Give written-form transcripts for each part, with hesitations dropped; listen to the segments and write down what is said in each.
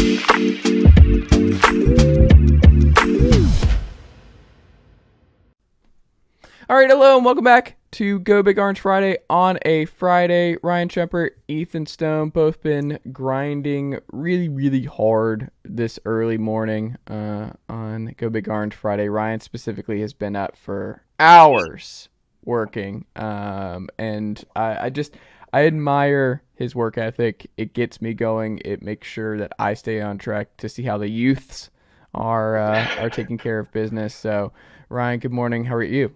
All right, hello and welcome back to Go Big Orange Friday on a Friday. Ryan Schumpert, Ethan Stone, both been grinding really hard this early morning on Go Big Orange Friday. Ryan specifically has been up for hours working, and I admire his work ethic. It gets me going. It makes sure that I stay on track to see how the youths are taking care of business. So, Ryan, good morning. How are you?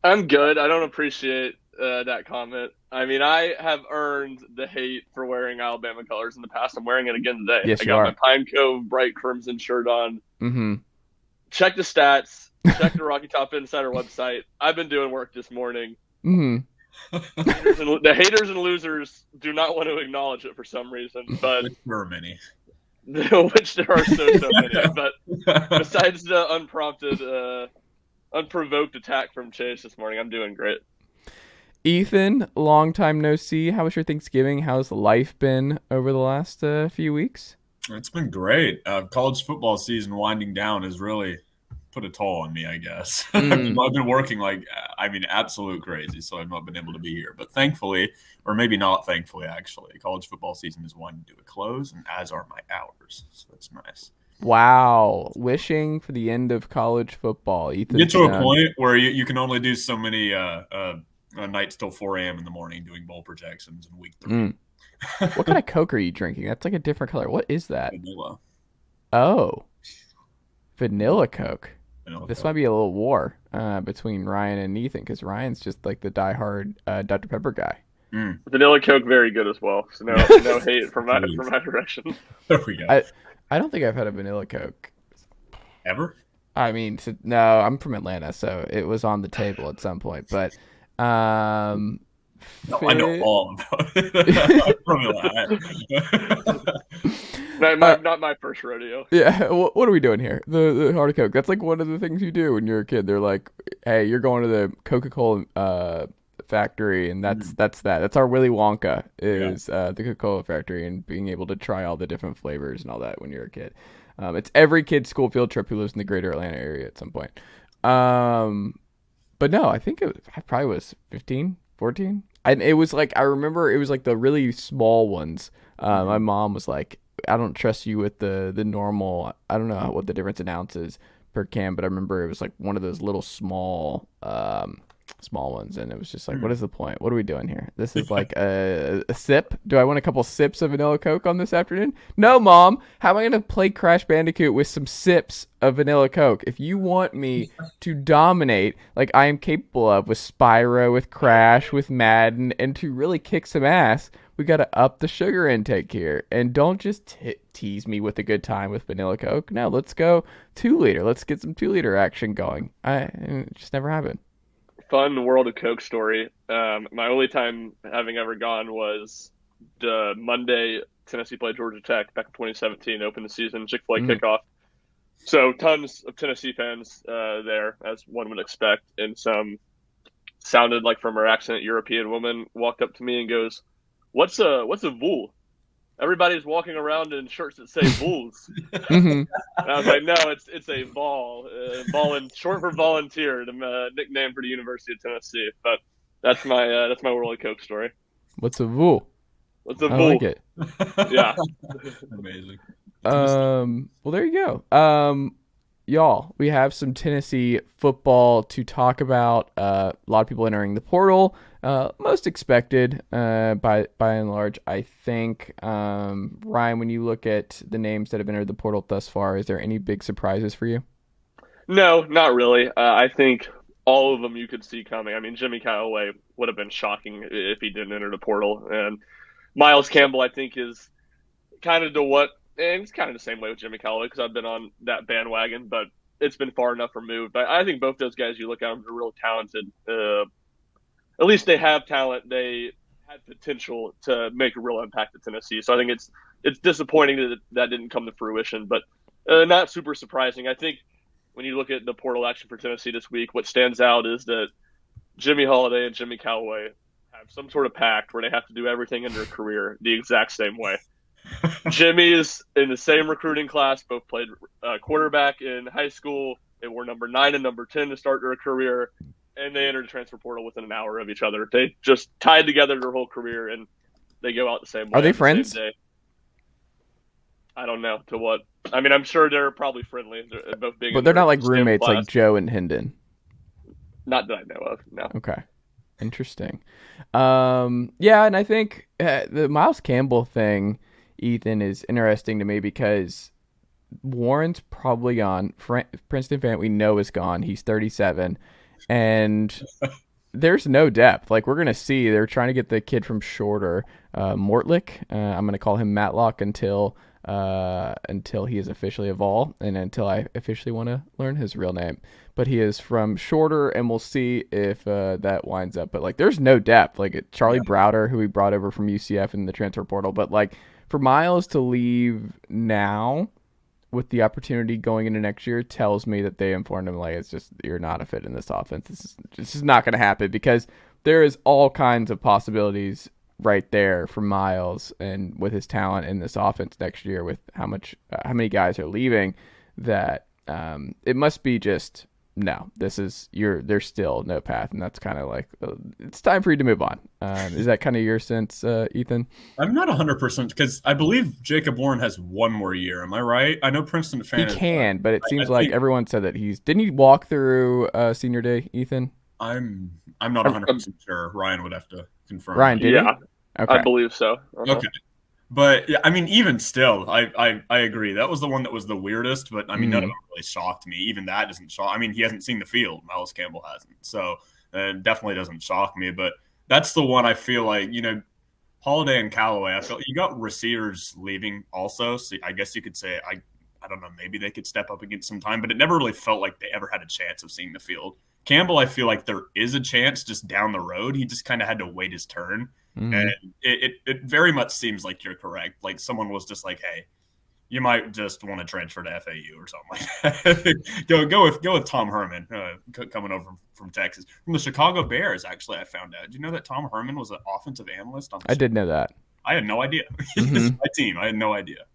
I'm good. I don't appreciate that comment. I mean, I have earned the hate for wearing Alabama colors in the past. I'm wearing it again today. Yes, I you got my are. Pine Cove bright crimson shirt on. Mm-hmm. Check the stats. Check the Rocky Top Insider website. I've been doing work this morning. Mm-hmm. The haters and losers do not want to acknowledge it for some reason, but there are many. which there are so many. But besides the unprovoked attack from Chase this morning, I'm doing great. Ethan, long time no see. How was your Thanksgiving? How's life been over the last few weeks? It's been great. College football season winding down has really put a toll on me, I guess. I've been working absolute crazy, so I've not been able to be here. But thankfully, or maybe not thankfully, actually, college football season is winding to a close, and as are my hours. So that's nice. Wow. Wishing for the end of college football. Ethan, get to a point where you can only do so many nights till 4 a.m. in the morning doing bowl projections in week 3. What kind of Coke are you drinking? That's like a different color. What is that? Vanilla. Oh. Vanilla Coke. This Coke. might be a little war between Ryan and Ethan, because Ryan's just like the diehard Dr. Pepper guy. Vanilla Coke, very good as well. So no hate from my direction. There we go. I don't think I've had a vanilla Coke. Ever? I mean, no, I'm from Atlanta, so it was on the table at some point. But no, I know all about it. From Atlanta. Not my first rodeo. Yeah, what are we doing here? The Heart of Coke. That's like one of the things you do when you're a kid. They're like, hey, you're going to the Coca-Cola factory, and that's that. That's our Willy Wonka is the Coca-Cola factory, and being able to try all the different flavors and all that when you're a kid. It's every kid's school field trip who lives in the greater Atlanta area at some point. But no, I think I probably was 15, 14. And it was like, I remember it was like the really small ones. My mom was like, I don't trust you with the normal. I don't know what the difference in ounces per can, but I remember it was like one of those little small ones, and it was just like, what is the point? What are we doing here? This is like a sip. Do I want a couple sips of vanilla Coke on this afternoon? No, Mom. How am I going to play Crash Bandicoot with some sips of vanilla Coke? If you want me to dominate like I am capable of with Spyro, with Crash, with Madden, and to really kick some ass, we got to up the sugar intake here. And don't just tease me with a good time with vanilla Coke. No, let's go 2 liter. Let's get some 2 liter action going. It just never happened. Fun World of Coke story. My only time having ever gone was the Monday Tennessee played Georgia Tech back in 2017, opened the season, Chick-fil-A kickoff. So tons of Tennessee fans there, as one would expect, and some sounded like from her accent European woman walked up to me and goes, "What's a Vol?" Everybody's walking around in shirts that say Vols. And I was like, no, it's a Vol. Short for volunteer, the nickname for the University of Tennessee. But that's my World of Coke story. What's a Vol? What's a I Vol? like it. Yeah. Amazing. Well, there you go. Y'all, we have some Tennessee football to talk about. A lot of people entering the portal. Most expected by and large, I think. Ryan, when you look at the names that have entered the portal thus far, is there any big surprises for you? No, not really. I think all of them you could see coming. I mean, Jimmy Calloway would have been shocking if he didn't enter the portal. And Miles Campbell, I think, is kind of and it's kind of the same way with Jimmy Calloway because I've been on that bandwagon, but it's been far enough removed. But I think both those guys, you look at them, they're really talented. At least they have talent. They had potential to make a real impact at Tennessee. So I think it's disappointing that didn't come to fruition, but not super surprising. I think when you look at the portal action for Tennessee this week, what stands out is that Jimmy Holiday and Jimmy Calloway have some sort of pact where they have to do everything in their career the exact same way. Jimmy is in the same recruiting class. Both played quarterback in high school. They were number 9 and number 10 to start their career, and they entered the transfer portal within an hour of each other. They just tied together their whole career, and they go out the same Are way they on the same friends? day. I don't know to what. I mean, I'm sure they're probably friendly. They're both being, But in they're their not like same roommates like class. Joe and Hendon. Not that I know of. No. Okay. Interesting. Yeah, and I think the Miles Campbell thing, Ethan, is interesting to me because Warren's probably gone. Princeton Fant we know is gone. He's 37, and there's no depth. Like we're gonna see, they're trying to get the kid from Shorter, Mortlick. I'm gonna call him Matlock until he is officially a Vol, and until I officially want to learn his real name. But he is from Shorter, and we'll see if that winds up. But like, there's no depth. Like Charlie Browder, who we brought over from UCF in the transfer portal, but like for Miles to leave now with the opportunity going into next year tells me that they informed him like it's just you're not a fit in this offense. This is not going to happen because there is all kinds of possibilities right there for Miles and with his talent in this offense next year with how many guys are leaving that it must be just no. There's still no path, and that's kind of like it's time for you to move on. Is that kind of your sense, Ethan? I'm not 100% because I believe Jacob Warren has one more year. Am I right? I know Princeton He fan is. can, but it seems I like think everyone said that didn't he walk through senior day, Ethan? I'm not 100% sure. Ryan would have to confirm Ryan, that. did he? Yeah, I Okay. believe so. Okay. But yeah, I mean, even still, I agree. That was the one that was the weirdest. But I mean, none of them really shocked me. Even that doesn't shock. I mean, he hasn't seen the field. Miles Campbell hasn't, so it definitely doesn't shock me. But that's the one I feel like Holiday and Calloway. I felt you got receivers leaving also. So I guess you could say I don't know. Maybe they could step up against some time, but it never really felt like they ever had a chance of seeing the field. Campbell, I feel like there is a chance just down the road. He just kind of had to wait his turn. Mm-hmm. And it very much seems like you're correct. Like someone was just like, hey, you might just want to transfer to FAU or something like that. go with Tom Herman coming over from Texas. From the Chicago Bears, actually, I found out. Do you know that Tom Herman was an offensive analyst on the I did know that. I had no idea. Mm-hmm. He's my team. I had no idea.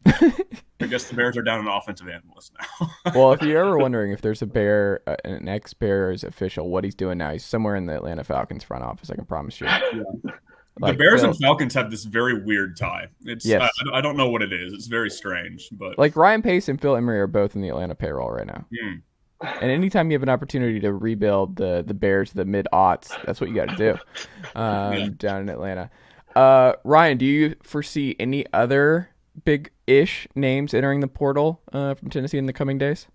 I guess the Bears are down an offensive analyst now. Well, if you're ever wondering if there's a Bear, an ex-Bears official, what he's doing now, he's somewhere in the Atlanta Falcons front office. I can promise you. The Bears and Falcons have this very weird tie. It's Yes. I don't know what it is. It's very strange, but like Ryan Pace and Phil Emery are both in the Atlanta payroll right now. And anytime you have an opportunity to rebuild the Bears, the mid-aughts, that's what you got to do down in Atlanta. Ryan, do you foresee any other big-ish names entering the portal from Tennessee in the coming days?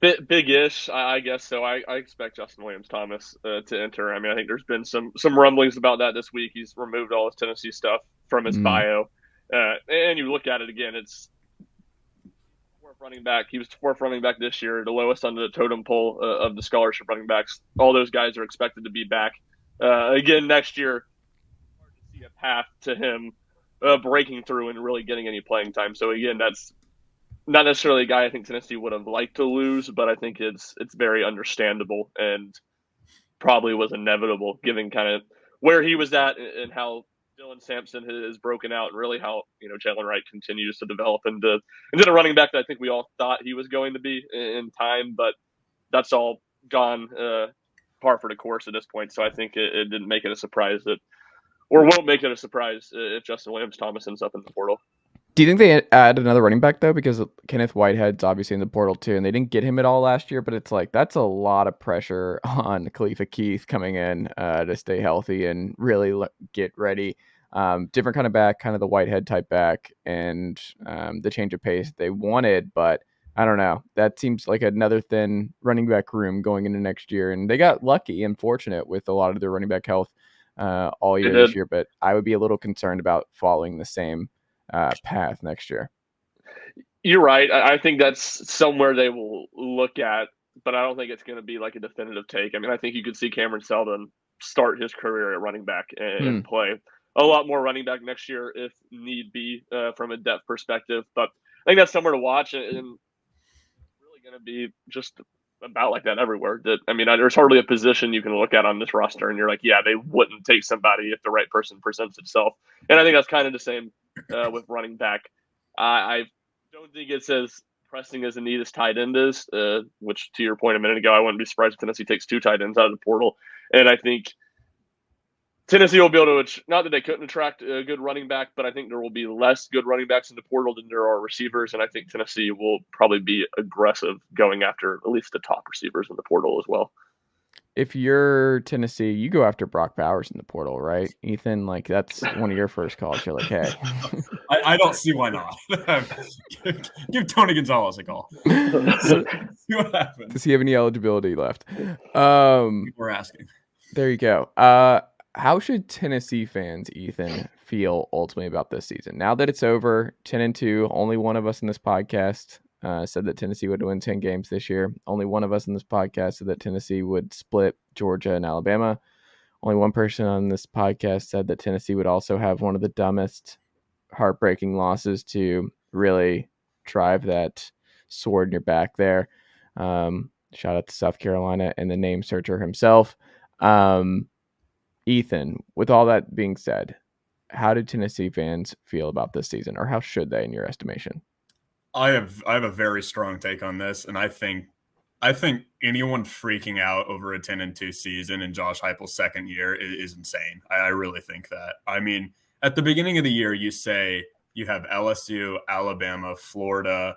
Big-ish, I guess so. I expect Justin Williams-Thomas to enter. I mean, I think there's been some rumblings about that this week. He's removed all his Tennessee stuff from his bio. And you look at it again, it's fourth running back. He was fourth running back this year, the lowest on the totem pole of the scholarship running backs. All those guys are expected to be back again next year. Hard to see a path to him breaking through and really getting any playing time. So again, that's not necessarily a guy I think Tennessee would have liked to lose, but I think it's very understandable and probably was inevitable given kind of where he was at and how Dylan Sampson has broken out and really how Jalen Wright continues to develop into the running back that I think we all thought he was going to be in time, but that's all gone par for the course at this point. So I think it didn't make it a surprise or won't make it a surprise if Justin Williams-Thomas ends up in the portal. Do you think they add another running back, though? Because Kenneth Whitehead's obviously in the portal, too, and they didn't get him at all last year, but it's like that's a lot of pressure on Khalifa Keith coming in to stay healthy and really get ready. Different kind of back, kind of the Whitehead type back, and the change of pace they wanted, but I don't know. That seems like another thin running back room going into next year, and they got lucky and fortunate with a lot of their running back health all year this year, but I would be a little concerned about following the same path next year. You're right. I think that's somewhere they will look at, but I don't think it's going to be like a definitive take. I mean, I think you could see Cameron Seldon start his career at running back and play a lot more running back next year if need be from a depth perspective. But I think that's somewhere to watch and really going to be just about like that everywhere. There's hardly a position you can look at on this roster and you're like, yeah, they wouldn't take somebody if the right person presents itself. And I think that's kind of the same with running back. I don't think it's as pressing as a need as tight end is, which to your point a minute ago, I wouldn't be surprised if Tennessee takes 2 tight ends out of the portal. And I think Tennessee will be able to, not that they couldn't attract a good running back, but I think there will be less good running backs in the portal than there are receivers. And I think Tennessee will probably be aggressive going after at least the top receivers in the portal as well. If you're Tennessee, you go after Brock Bowers in the portal, right? Ethan, like that's one of your first calls. You're like, hey. I don't see why not. Give Tony Gonzalez a call. See what happens. Does he have any eligibility left? We're asking. There you go. How should Tennessee fans, Ethan, feel ultimately about this season? Now that it's over, 10-2, only one of us in this podcast said that Tennessee would win 10 games this year. Only one of us in this podcast said that Tennessee would split Georgia and Alabama. Only one person on this podcast said that Tennessee would also have one of the dumbest, heartbreaking losses to really drive that sword in your back there. Shout out to South Carolina and the name searcher himself. Ethan, with all that being said, how do Tennessee fans feel about this season, or how should they, in your estimation? I have a very strong take on this, and I think anyone freaking out over a 10-2 season in Josh Heupel's second year is insane. I really think that. I mean, at the beginning of the year, you say you have LSU, Alabama, Florida,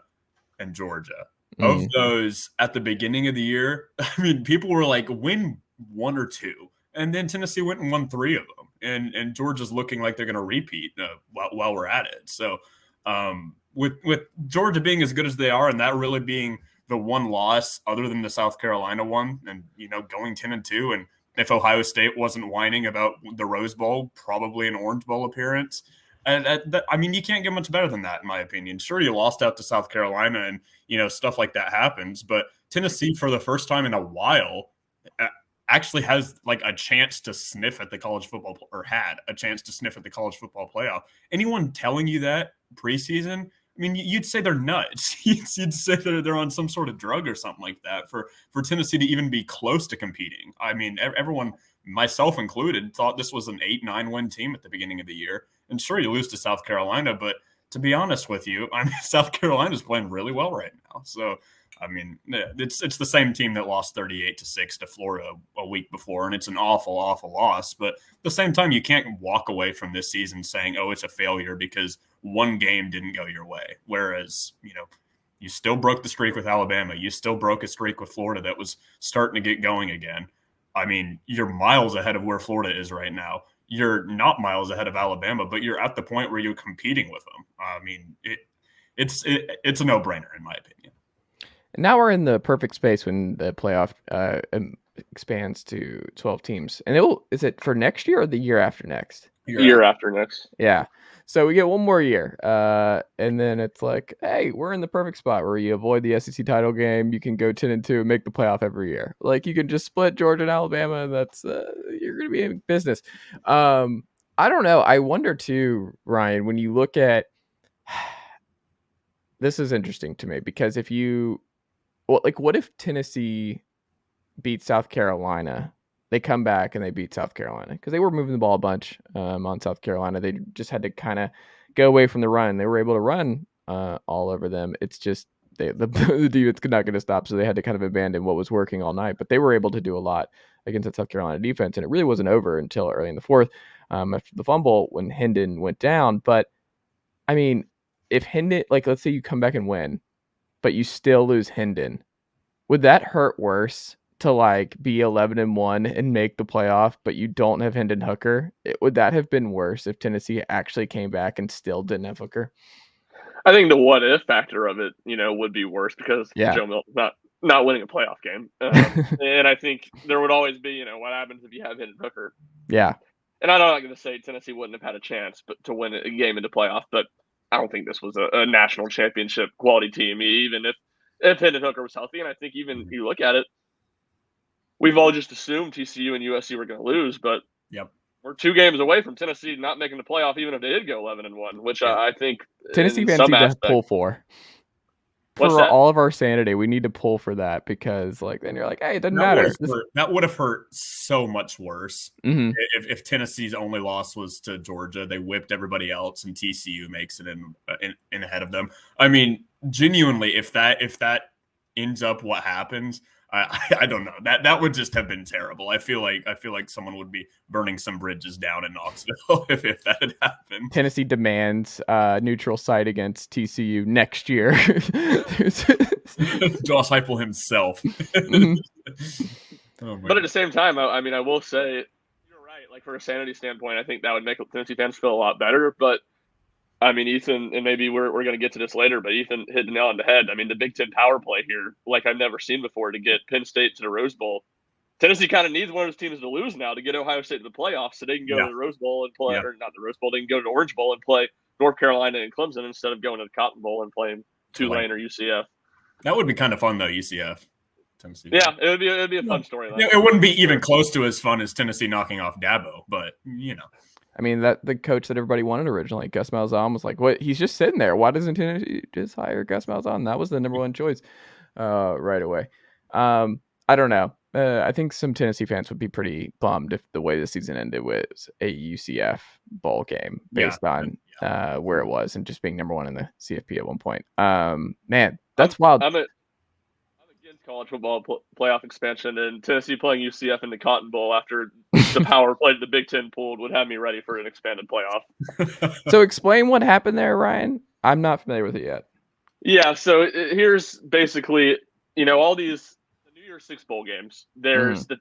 and Georgia. Of those, at the beginning of the year, I mean, people were like, win 1 or 2. And then Tennessee went and won 3 of them. And Georgia's looking like they're going to repeat while we're at it. So with Georgia being as good as they are and that really being the one loss other than the South Carolina one and, going 10-2. And if Ohio State wasn't whining about the Rose Bowl, probably an Orange Bowl appearance. I mean, you can't get much better than that, in my opinion. Sure, you lost out to South Carolina and, stuff like that happens. But Tennessee, for the first time in a while, actually has like a chance to sniff at the college football or had a chance to sniff at the college football playoff. Anyone telling you that preseason, I mean, you'd say they're nuts. You'd say that they're on some sort of drug or something like that for Tennessee to even be close to competing. I mean, everyone, myself included, thought this was an 8-9 win team at the beginning of the year. And sure, you lose to South Carolina, but to be honest with you, I mean, South Carolina's playing really well right now. So, I mean, it's the same team that lost 38-6 to Florida a week before, and it's an awful, awful loss. But at the same time, you can't walk away from this season saying, oh, it's a failure because one game didn't go your way. Whereas, you still broke the streak with Alabama. You still broke a streak with Florida that was starting to get going again. I mean, you're miles ahead of where Florida is right now. You're not miles ahead of Alabama, but you're at the point where you're competing with them. I mean, it's a no-brainer in my opinion. Now we're in the perfect space when the playoff expands to 12 teams. And is it for next year or the year after next? Year after next. Yeah. So we get one more year. And then it's like, hey, we're in the perfect spot where you avoid the SEC title game. You can go 10-2 and make the playoff every year. Like you can just split Georgia and Alabama, and that's you're going to be in business. I don't know. I wonder too, Ryan, when you look at this is interesting to me because what if Tennessee beats South Carolina? They come back and they beat South Carolina because they were moving the ball a bunch on South Carolina. They just had to kind of go away from the run. They were able to run all over them. It's just the defense not going to stop, so they had to kind of abandon what was working all night. But they were able to do a lot against that South Carolina defense, and it really wasn't over until early in the fourth after the fumble when Hendon went down. But, I mean, if Hendon, like let's say you come back and win, but you still lose Hendon, would that hurt worse to like be 11-1 and make the playoff, but you don't have Hendon Hooker? Would that have been worse if Tennessee actually came back and still didn't have Hooker? I think the what if factor of it, would be worse because Joe Milton's not winning a playoff game. And I think there would always be, what happens if you have Hendon Hooker? Yeah. And I'm not going to say Tennessee wouldn't have had a chance to win a game into playoff, but I don't think this was a national championship quality team, even if Hendon Hooker was healthy. And I think even if you look at it, we've all just assumed TCU and USC were going to lose, but we're 2 games away from Tennessee not making the playoff, even if they did go 11-1, which I think Tennessee fans need to pull for. What's for that? all of our sanity, we need to pull for that because, like, then you're like, hey, it doesn't matter. That would have hurt so much worse Mm-hmm. if Tennessee's only loss was to Georgia. They whipped everybody else, and TCU makes it in ahead of them. I mean, genuinely, if that ends up what happens, I don't know. That would just have been terrible. I feel like someone would be burning some bridges down in Knoxville if that had happened. Tennessee demands neutral site against TCU next year. Josh Heupel himself. Mm-hmm. But at the same time, I mean, I will say you're right. Like, for a sanity standpoint, I think that would make Tennessee fans feel a lot better. But I mean, Ethan, and maybe we're going to get to this later, but Ethan hit the nail on the head. I mean, the Big Ten power play here, like I've never seen before, to get Penn State to the Rose Bowl. Tennessee kind of needs one of those teams to lose now to get Ohio State to the playoffs, so they can go to the Rose Bowl and play, or not the Rose Bowl, they can go to the Orange Bowl and play North Carolina and Clemson instead of going to the Cotton Bowl and playing Tulane or UCF. That would be kind of fun, though, UCF. Tennessee. Yeah, it would be a fun story. Yeah, it wouldn't be even close to as fun as Tennessee knocking off Dabo, but you know. I mean, that the coach that everybody wanted originally, Gus Malzahn, was like, "What? He's just sitting there. Why doesn't Tennessee just hire Gus Malzahn?" That was the number one choice right away. I don't know. I think some Tennessee fans would be pretty bummed if the way the season ended was a UCF bowl game based on where it was and just being number one in the CFP at one point. Man, that's wild. I'm against college football playoff expansion, and Tennessee playing UCF in the Cotton Bowl after the power play the Big Ten pulled would have me ready for an expanded playoff. So explain what happened there, Ryan. I'm not familiar with it yet. Yeah, so here's basically, all these the New Year's Six bowl games. There's the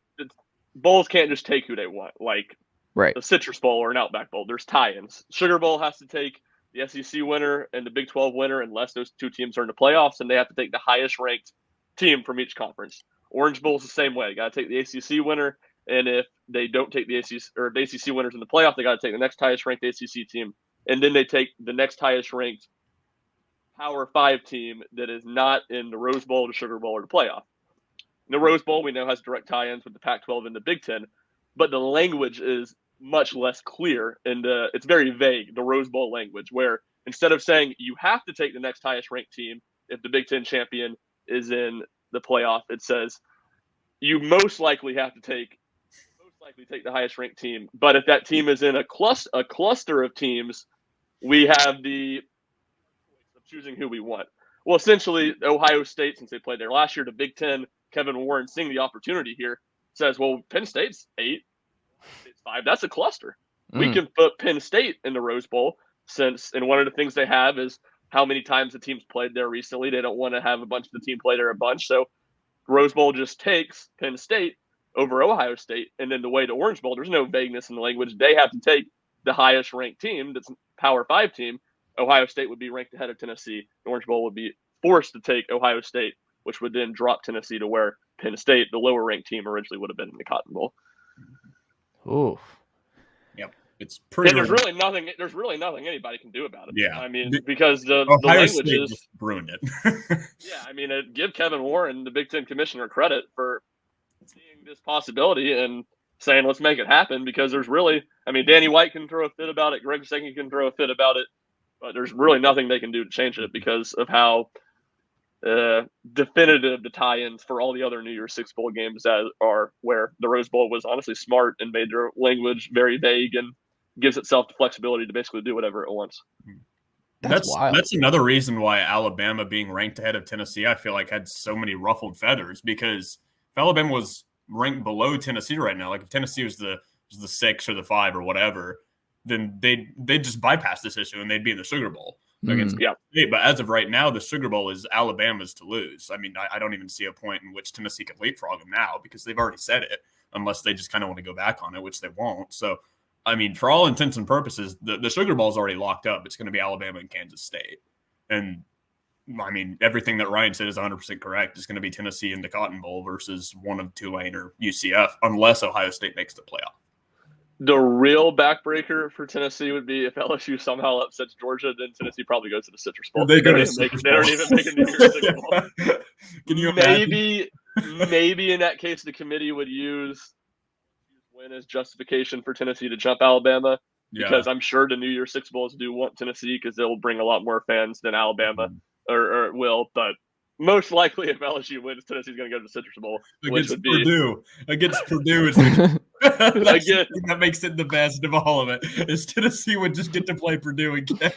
bowls can't just take who they want, like the Citrus Bowl or an Outback Bowl. There's tie-ins. Sugar Bowl has to take the SEC winner and the Big 12 winner unless those two teams are in the playoffs, and they have to take the highest ranked team from each conference. Orange Bowl is the same way. Got to take the ACC winner, and if they don't take the ACC or the ACC winners in the playoff, they got to take the next highest ranked ACC team, and then they take the next highest ranked Power 5 team that is not in the Rose Bowl, the Sugar Bowl, or the playoff. The Rose Bowl we know has direct tie-ins with the Pac-12 and the Big Ten, but the language is much less clear, and it's very vague, the Rose Bowl language, where instead of saying you have to take the next highest ranked team if the Big Ten champion is in the playoff, it says you most likely have to take the highest ranked team. But if that team is in a cluster of teams, we have the of choosing who we want. Well, essentially, Ohio State, since they played there last year, the Big Ten, Kevin Warren seeing the opportunity here, says, well, Penn State's 8, State's 5. That's a cluster. We can put Penn State in the Rose Bowl and one of the things they have is how many times the team's played there recently. They don't want to have a bunch of the team play there a bunch. So Rose Bowl just takes Penn State over Ohio State. And then the way to Orange Bowl, there's no vagueness in the language. They have to take the highest ranked team that's Power 5 team. Ohio State would be ranked ahead of Tennessee. The Orange Bowl would be forced to take Ohio State, which would then drop Tennessee to where Penn State, the lower ranked team, originally would have been in the Cotton Bowl. Oof. Yep. It's pretty. And there's really nothing anybody can do about it. Yeah. I mean, because the language is ruined it. Yeah, I mean, give Kevin Warren, the Big Ten commissioner, credit for seeing this possibility and saying let's make it happen. Because there's really, I mean, Danny White can throw a fit about it, Greg Sankey can throw a fit about it, but there's really nothing they can do to change it because of how definitive the tie-ins for all the other New Year's Six bowl games are, where the Rose Bowl was honestly smart and made their language very vague and gives itself the flexibility to basically do whatever it wants. That's another reason why Alabama being ranked ahead of Tennessee, I feel like had so many ruffled feathers, because if Alabama was ranked below Tennessee right now, like if Tennessee was the 6 or the 5 or whatever, then they'd just bypass this issue and they'd be in the Sugar Bowl against State. But as of right now, the Sugar Bowl is Alabama's to lose. I mean, I don't even see a point in which Tennessee could leapfrog them now because they've already said it, unless they just kind of want to go back on it, which they won't. So, I mean, for all intents and purposes, the Sugar Bowl is already locked up. It's going to be Alabama and Kansas State. And, I mean, everything that Ryan said is 100% correct. It's going to be Tennessee in the Cotton Bowl versus one of Tulane or UCF, unless Ohio State makes the playoff. The real backbreaker for Tennessee would be if LSU somehow upsets Georgia, then Tennessee probably goes to the Citrus Bowl. They don't even make a New Year's Six Bowl. Can you maybe in that case the committee would use win as justification for Tennessee to jump Alabama, because I'm sure the New Year's Six Bowls do want Tennessee because they'll bring a lot more fans than Alabama or will. But most likely if LSU wins, Tennessee's going to go to the Citrus Bowl, which would be Purdue. Against Purdue, that's again. the thing that makes it the best of all of it. Is Tennessee would just get to play Purdue again.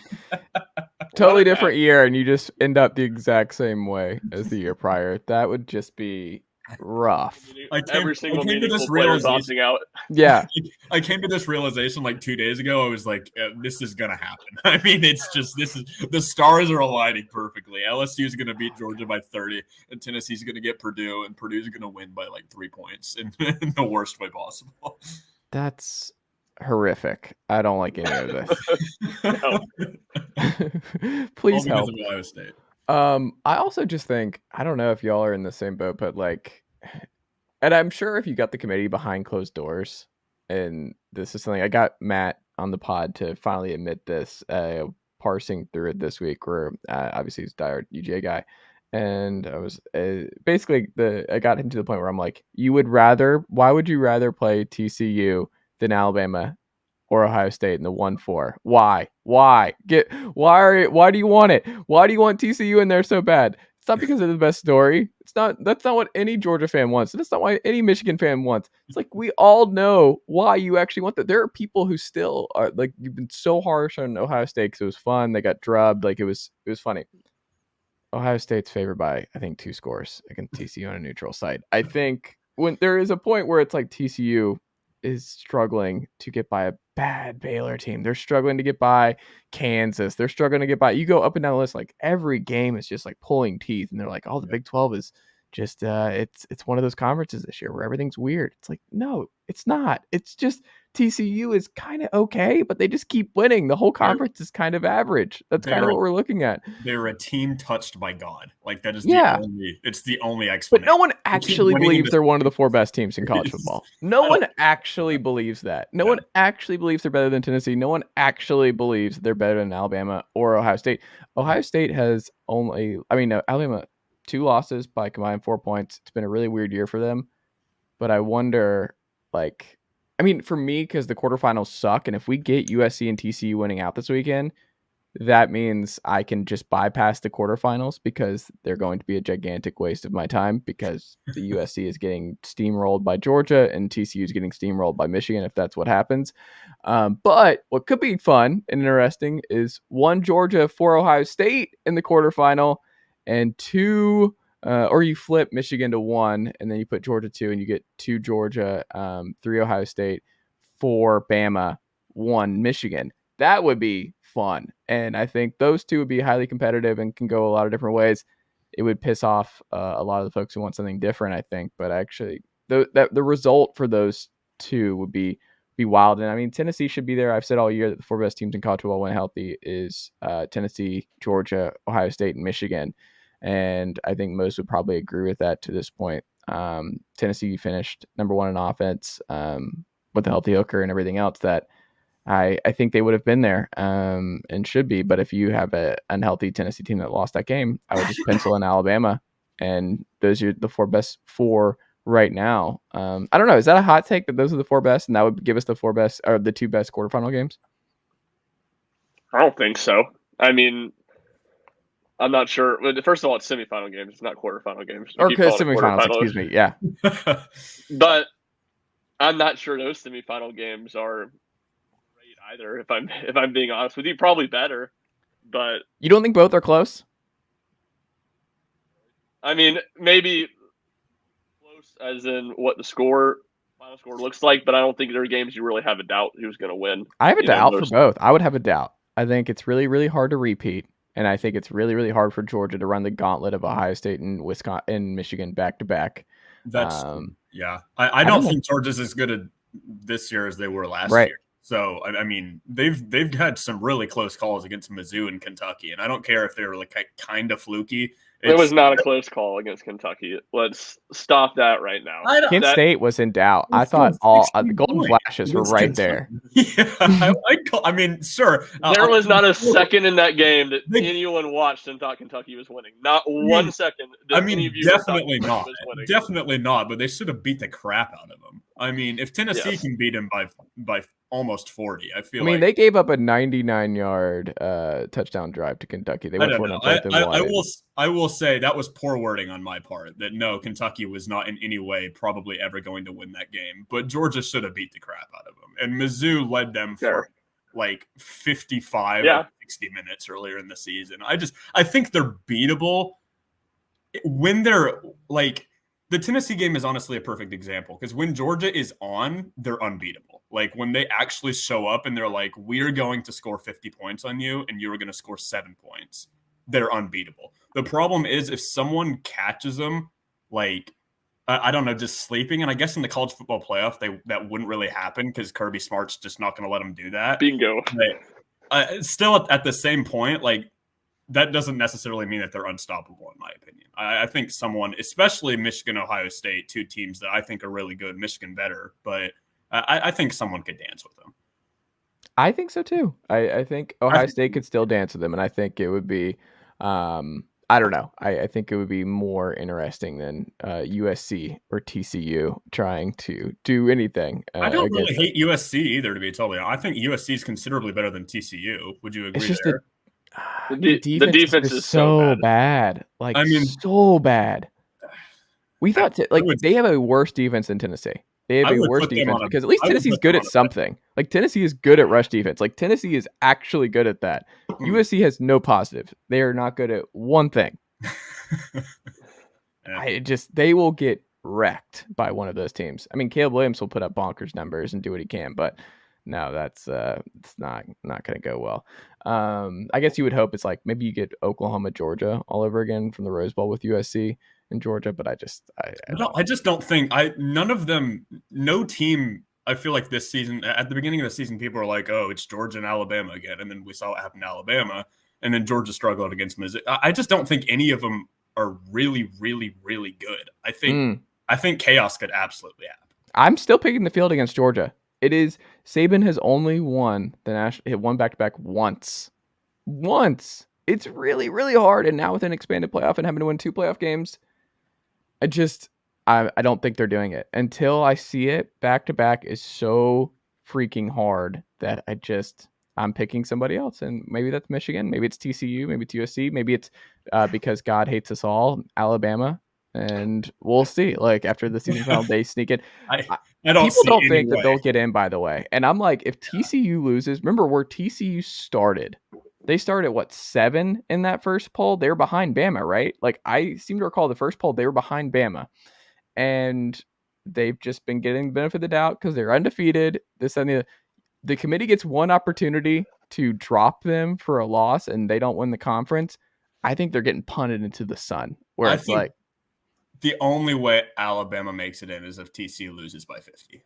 Totally different year, and you just end up the exact same way as the year prior. That would just be rough. Every single meaningful player is opting out. Yeah. I came to this realization like 2 days ago. I was like, this is going to happen. I mean, it's just, the stars are aligning perfectly. LSU is going to beat Georgia by 30, and Tennessee's going to get Purdue, and Purdue's going to win by like 3 points in the worst way possible. That's horrific. I don't like any of this. Please help. Of Ohio State. I also just think, I don't know if y'all are in the same boat, but like, and I'm sure if you got the committee behind closed doors, and this is something I got Matt on the pod to finally admit this, parsing through it this week, where obviously he's a diehard UGA guy. And I was basically I got him to the point where I'm like, why would you rather play TCU than Alabama or Ohio State in the 1-4? Why do you want it? Why do you want TCU in there so bad? It's not because of the best story. That's not what any Georgia fan wants. That's not what any Michigan fan wants. It's like, we all know why you actually want that. There are people who still are like, you've been so harsh on Ohio State because it was fun. They got drubbed. Like, it was funny. Ohio State's favored by, I think, 2 scores against TCU on a neutral site. I think when there is a point where it's like TCU is struggling to get by a bad Baylor team. They're struggling to get by Kansas. They're struggling to get by. You go up and down the list, like every game is just like pulling teeth, and they're like, oh, the Big 12 is just it's one of those conferences this year where everything's weird. It's like, no, it's not. It's just TCU is kind of okay, but they just keep winning. The whole conference is kind of average. That's kind of what we're looking at. They're a team touched by God. Like, that is it's the only explanation. But no one actually believes they're one of the 4 best teams in college football. No one actually believes that. No one actually believes they're better than Tennessee. No one actually believes they're better than Alabama or Ohio State. Ohio State has Alabama, 2 losses by combined 4 points. It's been a really weird year for them. But I wonder, like, for me, because the quarterfinals suck, and if we get USC and TCU winning out this weekend, that means I can just bypass the quarterfinals because they're going to be a gigantic waste of my time, because the USC is getting steamrolled by Georgia and TCU is getting steamrolled by Michigan, if that's what happens. But what could be fun and interesting is 1 Georgia, 4 Ohio State in the quarterfinal, and 2 or you flip Michigan to 1, and then you put Georgia 2, and you get 2 Georgia, 3 Ohio State, 4 Bama, 1 Michigan. That would be fun. And I think those 2 would be highly competitive and can go a lot of different ways. It would piss off a lot of the folks who want something different, I think. But actually, the result for those 2 would be wild. And Tennessee should be there. I've said all year that the 4 best teams in college football when healthy is Tennessee, Georgia, Ohio State, and Michigan. And I think most would probably agree with that to this point. Tennessee finished number 1 in offense with the healthy Hooker and everything else that I think they would have been there and should be. But if you have an unhealthy Tennessee team that lost that game, I would just pencil in Alabama. And those are the 4 best 4 right now. I don't know. Is that a hot take that those are the 4 best and that would give us the 4 best or the 2 best quarterfinal games? I don't think so. I'm not sure. First of all, it's semifinal games. It's not quarterfinal games. Or semifinals, excuse me. Yeah. But I'm not sure those semifinal games are great either. If I'm being honest with you, probably better. But you don't think both are close? Maybe close as in what the final score looks like. But I don't think there are games you really have a doubt who's going to win. I have a doubt for both. I would have a doubt. I think it's really, really hard to repeat. And I think it's really, really hard for Georgia to run the gauntlet of Ohio State and Wisconsin and Michigan back to back. That's I don't think Georgia's as good this year as they were last year. So they've had some really close calls against Mizzou and Kentucky, and I don't care if they're like kind of fluky. It was not a close call against Kentucky. Let's stop that right now. Kent State was in doubt. I thought all the Golden Flashes were right there. Yeah, sure. There was not a second in that game that anyone watched and thought Kentucky was winning. Not 1 second. Definitely not. Definitely not. But they should have beat the crap out of them. If Tennessee can beat them by almost 40. I feel they gave up a 99-yard touchdown drive to Kentucky. They I went don't for it know. on fourth and one. I will say that was poor wording on my part. That no, Kentucky was not in any way probably ever going to win that game. But Georgia should have beat the crap out of them. And Mizzou led them for like 55 or 60 minutes earlier in the season. I think they're beatable when they're like. The Tennessee game is honestly a perfect example because when Georgia is on, they're unbeatable. Like when they actually show up and they're like, we're going to score 50 points on you and you're going to score 7 points, they're unbeatable. The problem is if someone catches them, like, I don't know, just sleeping. And I guess in the college football playoff, that wouldn't really happen because Kirby Smart's just not going to let them do that. Bingo. But, still at the same point, like, that doesn't necessarily mean that they're unstoppable, in my opinion. I think someone, especially Michigan, Ohio State, two teams that I think are really good, Michigan better, but I think someone could dance with them. I think so too. I think Ohio State could still dance with them, and I think it would be, I don't know. I think it would be more interesting than USC or TCU trying to do anything. I don't really hate USC either, to be totally honest. I think USC is considerably better than TCU. Would you agree? It's just there? The defense is so bad. Like, so bad. We thought they have a worse defense than Tennessee. They have a worse defense because at least Tennessee's good at something. Like, Tennessee is good at rush defense. Like, Tennessee is actually good at that. USC has no positive. They are not good at one thing. They will get wrecked by one of those teams. I mean, Caleb Williams will put up bonkers numbers and do what he can, but no, that's it's not going to go well. I guess you would hope it's like maybe you get Oklahoma, Georgia all over again from the Rose Bowl with USC and Georgia, but I just don't think none of them, no team. I feel like this season, at the beginning of the season, people are like, "Oh, it's Georgia and Alabama again," and then we saw what happened to Alabama, and then Georgia struggled against Missouri. I just don't think any of them are really, really, really good. I think chaos could absolutely happen. I'm still picking the field against Georgia. It is Saban has only won the national. Won back-to-back once. It's really, really hard. And now with an expanded playoff and having to win 2 playoff games, I don't think they're doing it until I see it. Back-to-back is so freaking hard that I'm picking somebody else. And maybe that's Michigan. Maybe it's TCU. Maybe it's USC. Maybe it's because God hates us all, Alabama. And we'll see. Like after the season final, they sneak in. People don't think that they'll get in, by the way. And I'm like, if TCU loses, remember where TCU started. They started at 7 in that first poll. They were behind Bama, right? Like I seem to recall the first poll they were behind Bama, and they've just been getting the benefit of the doubt because they're undefeated. The committee gets one opportunity to drop them for a loss, and they don't win the conference. I think they're getting punted into the sun. Where it's like. The only way Alabama makes it in is if TCU loses by 50.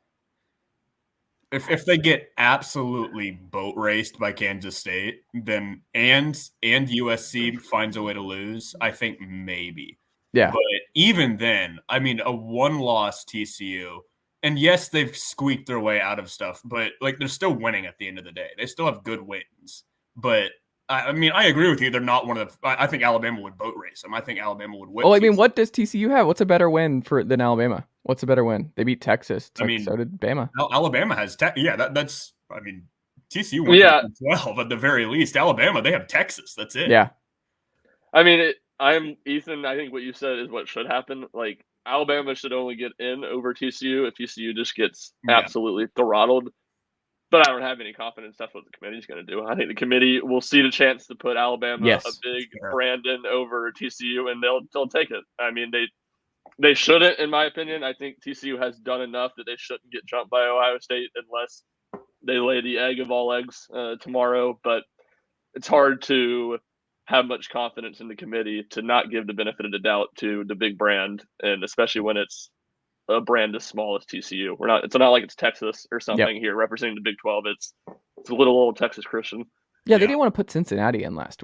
If they get absolutely boat raced by Kansas State, then and USC finds a way to lose, I think maybe. Yeah. But even then, I mean, a one-loss TCU, and yes, they've squeaked their way out of stuff, but like they're still winning at the end of the day. They still have good wins, but. I mean, I agree with you. They're not one of the. I think Alabama would boat race them. I think Alabama would win. Well, I mean, what does TCU have? What's a better win than Alabama? What's a better win? They beat Texas. So did Bama. Alabama has. That's. I mean, TCU won 12 at the very least. Alabama, they have Texas. That's it. Yeah. I mean, I'm Ethan. I think what you said is what should happen. Like Alabama should only get in over TCU if TCU just gets absolutely throttled. But I don't have any confidence that's what the committee's going to do. I think the committee will see the chance to put Alabama a big Brandon over TCU, and they'll take it. I mean, they shouldn't, in my opinion. I think TCU has done enough that they shouldn't get jumped by Ohio State unless they lay the egg of all eggs tomorrow. But it's hard to have much confidence in the committee to not give the benefit of the doubt to the big brand, and especially when it's a brand as small as TCU. It's not like it's Texas or something here representing the Big 12. It's a little old Texas Christian. Yeah, they didn't want to put Cincinnati in last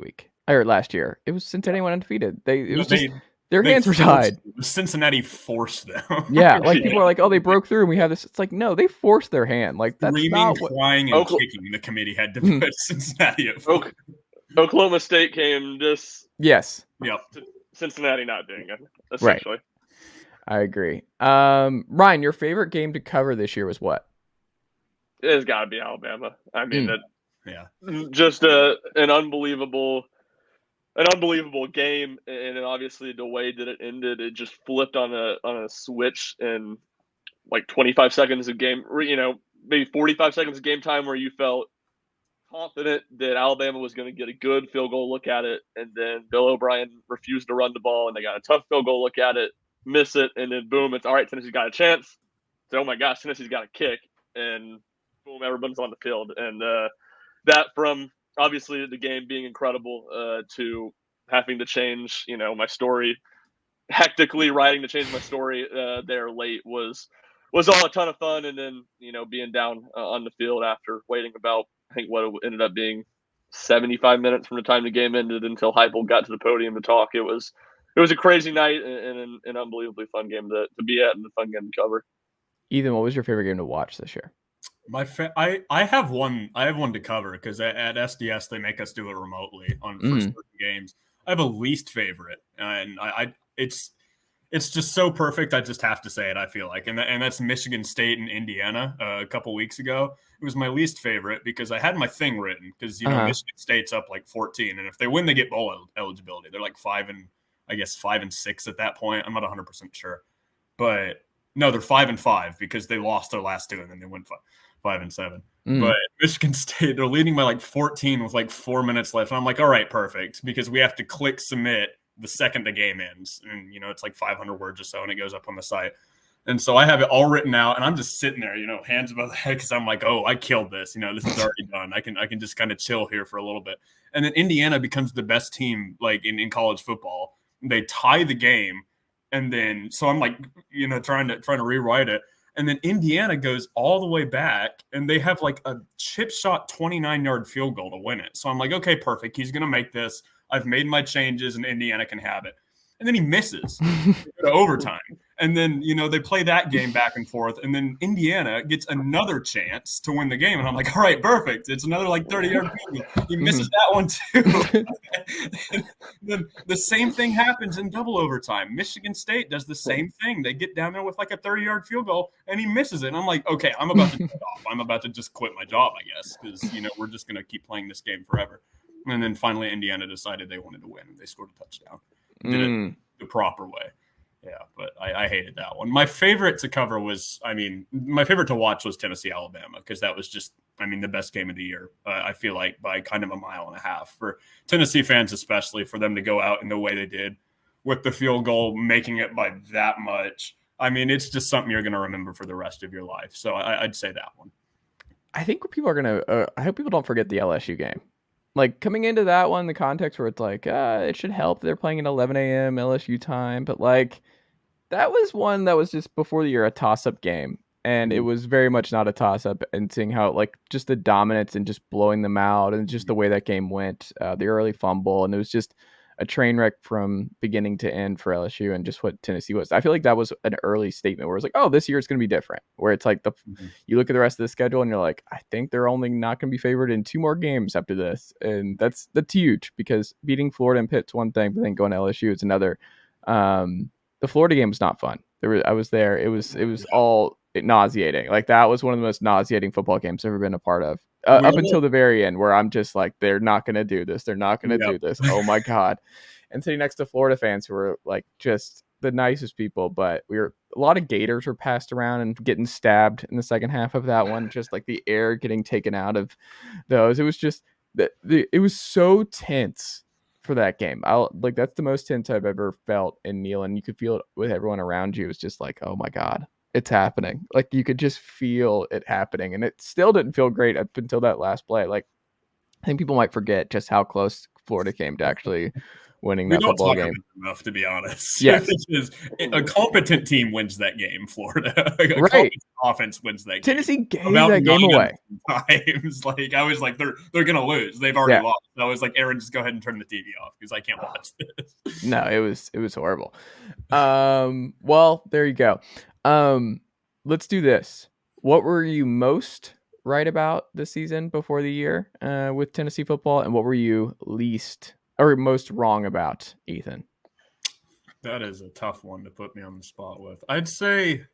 year. It was Cincinnati went undefeated. Their hands were tied. Cincinnati forced them. Yeah, like people are like, oh, they broke through and we have this. It's like, no, they forced their hand. Like that's not what... crying and kicking. The committee had to put Cincinnati at Oklahoma State came just Cincinnati not doing it, essentially. Right. I agree. Ryan, your favorite game to cover this year was what? It's got to be Alabama. I mean, Yeah. just an unbelievable game, and then obviously the way that it ended, it just flipped on a switch in like 25 seconds of game, maybe 45 seconds of game time, where you felt confident that Alabama was going to get a good field goal look at it, and then Bill O'Brien refused to run the ball, and they got a tough field goal look at it, miss it, and then boom, it's all right. Tennessee's got a chance. So, oh my gosh, Tennessee's got a kick, and boom, everyone's on the field, and that from obviously the game being incredible to having to change, my story, hectically writing to change my story there late was all a ton of fun. And then, being down on the field after waiting about, I think what it ended up being 75 minutes from the time the game ended until Heupel got to the podium to talk. It was a crazy night and an unbelievably fun game to be at and a fun game to cover. Ethan, what was your favorite game to watch this year? I have one to cover because at SDS they make us do it remotely for certain games. I have a least favorite, and it's just so perfect. I just have to say it. I feel like, and that's Michigan State and Indiana a couple weeks ago. It was my least favorite because I had my thing written because Michigan State's up like 14, and if they win, they get bowl eligibility. They're like 5 and 6 at that point. I'm not 100% sure, but no, they're 5 and 5 because they lost their last two and then they went 5 and 7. But Michigan State, they're leading by like 14 with like 4 minutes left. And I'm like, all right, perfect. Because we have to click submit the second the game ends. And, it's like 500 words or so, and it goes up on the site. And so I have it all written out, and I'm just sitting there, hands above the head, because I'm like, oh, I killed this. This is already done. I can just kind of chill here for a little bit. And then Indiana becomes the best team like in college football. They tie the game. And then, so I'm like, trying to rewrite it. And then Indiana goes all the way back, and they have like a chip shot 29-yard field goal to win it. So I'm like, okay, perfect. He's going to make this. I've made my changes, and Indiana can have it. And then he misses to overtime. And then, they play that game back and forth. And then Indiana gets another chance to win the game. And I'm like, all right, perfect. It's another like 30-yard field goal. He misses that one too. Then the same thing happens in double overtime. Michigan State does the same thing. They get down there with like a 30-yard field goal, and he misses it. And I'm like, okay, I'm about to get off. I'm about to just quit my job, I guess, because, we're just going to keep playing this game forever. And then finally Indiana decided they wanted to win, and they scored a touchdown. Did it the proper way. Yeah, but I hated that one. My favorite to cover my favorite to watch was Tennessee, Alabama, because that was just, the best game of the year. I feel like by kind of a mile and a half for Tennessee fans, especially for them to go out in the way they did with the field goal, making it by that much. It's just something you're going to remember for the rest of your life. So I'd say that one. I think people are going to, I hope people don't forget the LSU game. Like coming into that one, the context where it's like, it should help. They're playing at 11 a.m. LSU time. But like, that was one that was just before the year, a toss-up game. And it was very much not a toss-up, and seeing how like just the dominance and just blowing them out and just the way that game went, the early fumble. And it was just a train wreck from beginning to end for LSU and just what Tennessee was. I feel like that was an early statement where it's like, oh, this year it's going to be different. Where it's like you look at the rest of the schedule and you're like, I think they're only not going to be favored in 2 more games after this. And that's huge because beating Florida and Pitt's one thing, but then going to LSU is another. The Florida game was not fun. I was there. It was all nauseating. Like that was one of the most nauseating football games I've ever been a part of. Up until the very end, where I'm just like, they're not going to do this. They're not going to do this. Oh my God. And sitting next to Florida fans who were like just the nicest people, but a lot of Gators were passed around and getting stabbed in the second half of that one. Just like the air getting taken out of those. It was just it was so tense for that game. That's the most tense I've ever felt in Neal, and you could feel it with everyone around you. It was just like, oh my God, it's happening. Like you could just feel it happening, and it still didn't feel great up until that last play. Like I think people might forget just how close Florida came to actually winning that football game. Enough, to be honest. Yes. A competent team wins that game. Florida, right? Offense wins that game. Tennessee gave that game away. Times, like I was like, they're gonna lose. They've already lost. I was like, Aaron, just go ahead and turn the TV off because I can't watch this. No, it was horrible. Well, there you go. Let's do this. What were you most right about this season before the year with Tennessee football, and what were you least or most wrong about, Ethan? That is a tough one to put me on the spot with. I'd say,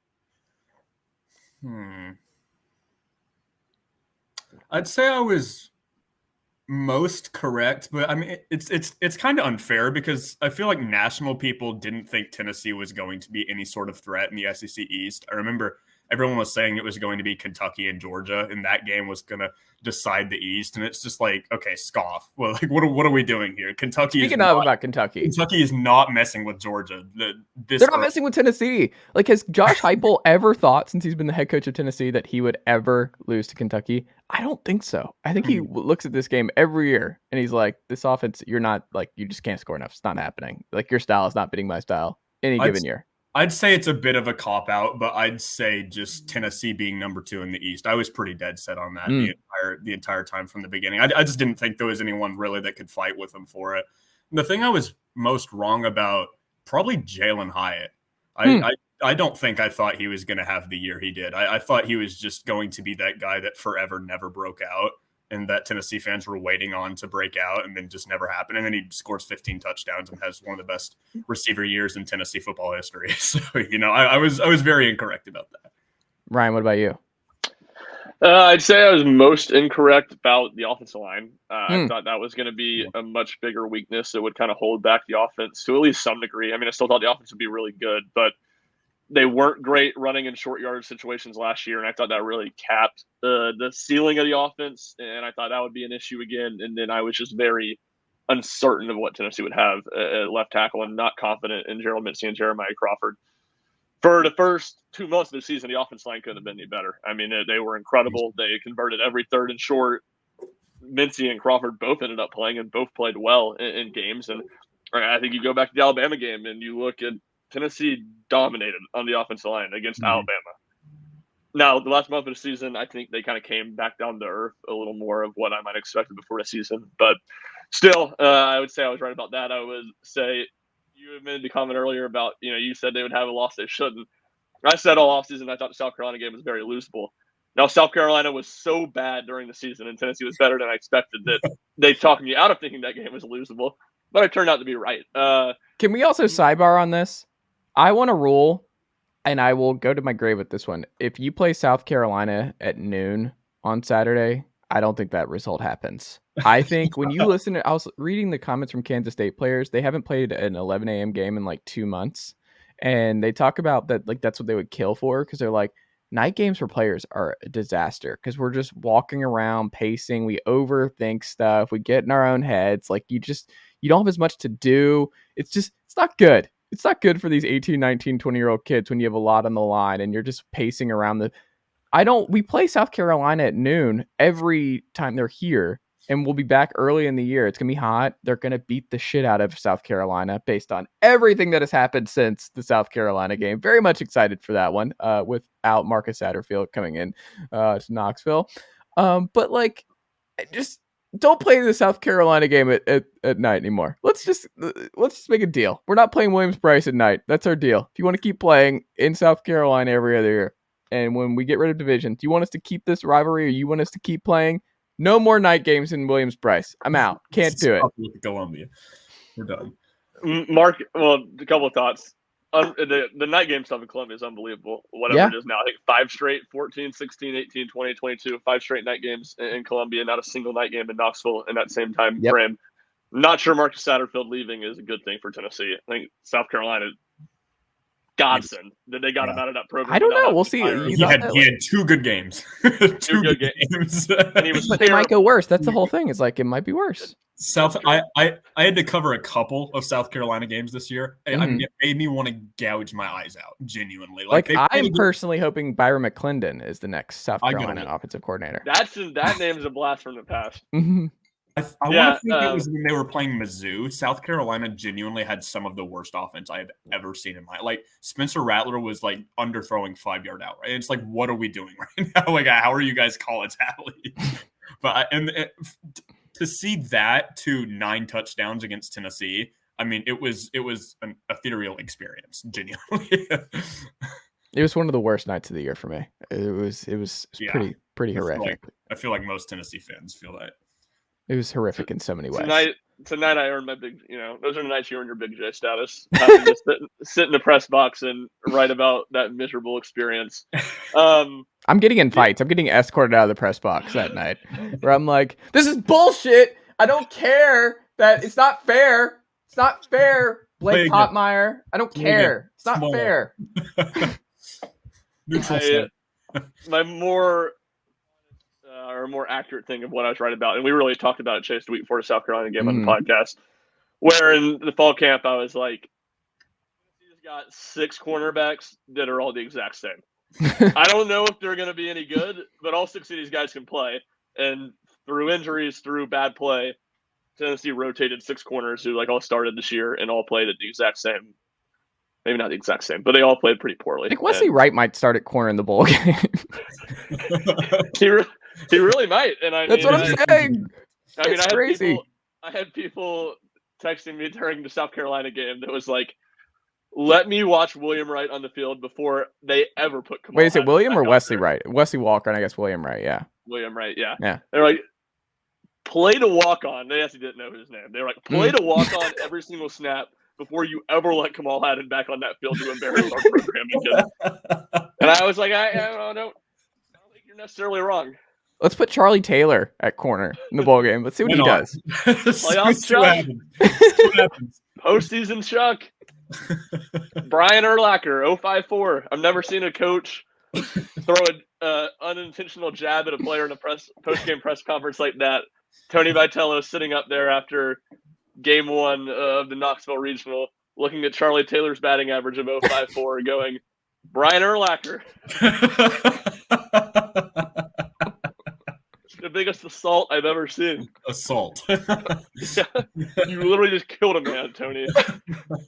I'd say I was most correct, but I mean it's kind of unfair because I feel like national people didn't think Tennessee was going to be any sort of threat in the SEC East. I remember everyone was saying it was going to be Kentucky and Georgia, and that game was going to decide the East. And it's just like, okay, scoff. Well, like what are we doing here? Kentucky is not messing with Georgia. They're not messing with Tennessee. Like, has Josh Heupel ever thought, since he's been the head coach of Tennessee, that he would ever lose to Kentucky? I don't think so. I think he looks at this game every year and he's like, this offense, you're not like, you just can't score enough. It's not happening. Like, your style is not fitting my style any given year. I'd say it's a bit of a cop out, but I'd say just Tennessee being number 2 in the East. I was pretty dead set on that the entire time from the beginning. I just didn't think there was anyone really that could fight with them for it. And the thing I was most wrong about, probably Jalen Hyatt. I don't think I thought he was going to have the year he did. I thought he was just going to be that guy that forever never broke out and that Tennessee fans were waiting on to break out and then just never happened. And then he scores 15 touchdowns and has one of the best receiver years in Tennessee football history. So, I was very incorrect about that. Ryan, what about you? I'd say I was most incorrect about the offensive line. I thought that was going to be a much bigger weakness that would kind of hold back the offense to at least some degree. I mean, I still thought the offense would be really good, but they weren't great running in short yardage situations last year, and I thought that really capped the ceiling of the offense, and I thought that would be an issue again. And then I was just very uncertain of what Tennessee would have at left tackle and not confident in Gerald Mincey and Jeremiah Crawford. For the first 2 months of the season, the offense line couldn't have been any better. I mean, they were incredible. They converted every third and short. Mincey and Crawford both ended up playing and both played well in games. And I think you go back to the Alabama game and you look at Tennessee dominated on the offensive line against Alabama. Now, the last month of the season, I think they kind of came back down to earth a little more of what I might have expected before the season. But still, I would say I was right about that. I would say you had made the comment earlier about, you said they would have a loss they shouldn't. I said all offseason I thought the South Carolina game was very losable. Now, South Carolina was so bad during the season and Tennessee was better than I expected that they talked me out of thinking that game was losable. But it turned out to be right. Can we also sidebar on this? I want a rule, and I will go to my grave with this one. If you play South Carolina at noon on Saturday, I don't think that result happens. I think when you listen to, I was reading the comments from Kansas State players, they haven't played an 11 a.m. game in like 2 months. And they talk about that, like, that's what they would kill for. Cause they're like, night games for players are a disaster. Cause we're just walking around pacing. We overthink stuff. We get in our own heads. Like you don't have as much to do. It's not good. It's not good for these 18, 19, 20-year-old kids when you have a lot on the line and you're just pacing around we play South Carolina at noon every time they're here, and we'll be back early in the year. It's going to be hot. They're going to beat the shit out of South Carolina based on everything that has happened since the South Carolina game. Very much excited for that one without Marcus Satterfield coming in to Knoxville. But like, just don't play the South Carolina game at night anymore. Let's just make a deal. We're not playing Williams-Brice at night. That's our deal. If you want to keep playing in South Carolina every other year, and when we get rid of division, do you want us to keep this rivalry, or you want us to keep playing? No more night games in Williams-Brice. I'm out. Can't do it. With Columbia, we're done. Mark, well, a couple of thoughts. The night game stuff in Columbia is unbelievable. Whatever it is now. I think 5 straight, 14, 16, 18, 20, 22, 5 straight night games in Columbia, not a single night game in Knoxville in that same time frame. Not sure Marcus Satterfield leaving is a good thing for Tennessee. I think South Carolina, godsend that they got him out of that program. I don't know. We'll see. He had 2 good games. two good games. And he was but it might go worse. That's the whole thing. It's like it might be worse. I had to cover a couple of South Carolina games this year. It made me want to gouge my eyes out, genuinely. Like I'm personally hoping Byron McClendon is the next South Carolina offensive coordinator. That name's a blast from the past. I want to think it was when they were playing Mizzou. South Carolina genuinely had some of the worst offense I have ever seen in my life. Like Spencer Rattler was like underthrowing 5-yard out. Right? It's like, what are we doing right now? Like, how are you guys college athletes? But to see that to 9 touchdowns against Tennessee, I mean, it was an ethereal experience, genuinely. It was one of the worst nights of the year for me. It was pretty horrific. I feel like most Tennessee fans feel that. It was horrific in so many ways. tonight I earned my big, those are the nights you earn your big J status. Having to sit in the press box and write about that miserable experience. I'm getting in fights. I'm getting escorted out of the press box that night where I'm like, this is bullshit. I don't care that it's not fair. It's not fair. Blake Hotmeyer. I don't care. It's not fair. Neutral my more accurate thing of what I was writing about, and we really talked about it, Chase, the week before the South Carolina game on the podcast, where in the fall camp I was like, he's got 6 cornerbacks that are all the exact same. I don't know if they're going to be any good, but all 6 of these guys can play. And through injuries, through bad play, Tennessee rotated 6 corners who all started this year and all played at the exact same. Maybe not the exact same, but they all played pretty poorly. I think Wesley Wright might start at corner in the bowl game. he really might. And that's what I'm saying. It's crazy. I had people texting me during the South Carolina game that was like, let me watch William Wright on the field before they ever put Kamal. Wait, is it William or Wesley Wright? Wesley Walker, and I guess William Wright, yeah. William Wright, yeah. Yeah. They're like, play to walk on. They actually didn't know his name. They were like, play to walk on every single snap before you ever let Kamal Haddon back on that field to embarrass our program again. And I was like, I don't think you're necessarily wrong. Let's put Charlie Taylor at corner in the bowl game. Let's see what he does. Playoff Chuck. Postseason Chuck. Brian Urlacher, 054. I've never seen a coach throw an unintentional jab at a player in a post-game press conference like that. Tony Vitello sitting up there after game 1 of the Knoxville Regional, looking at Charlie Taylor's batting average of 054, going, Brian Urlacher. The biggest assault I've ever seen. Assault. Yeah, you literally just killed a man, Tony.